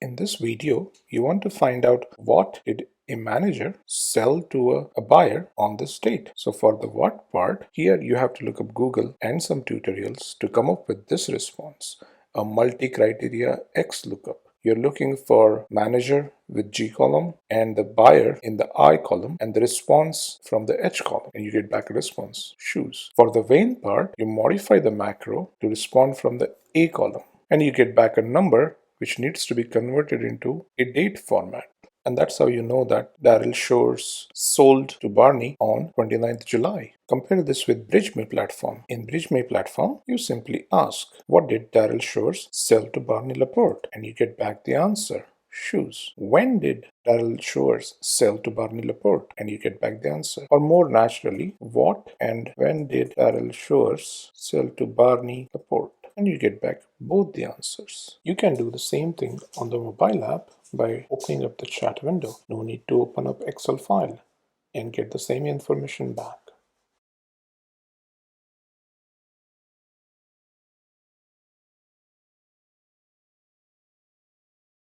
In this video, you want to find out what did a manager sell to a buyer on this date. So for the what part, here you have to look up Google and some tutorials to come up with this response, a multi-criteria XLOOKUP. You're looking for manager with G column and the buyer in the I column and the response from the H column, and you get back a response, shoes. For the when part, you modify the macro to respond from the A column and you get back a number which needs to be converted into a date format. And that's how you know that Daryl Shores sold to Barney on 29th July. Compare this with BridgeMe platform. In BridgeMe platform, you simply ask, what did Daryl Shores sell to Barney Laporte? And you get back the answer, shoes. When did Daryl Shores sell to Barney Laporte? And you get back the answer. Or more naturally, what and when did Daryl Shores sell to Barney Laporte? And you get back both the answers. You can do the same thing on the mobile app by opening up the chat window. No need to open up Excel file and get the same information back.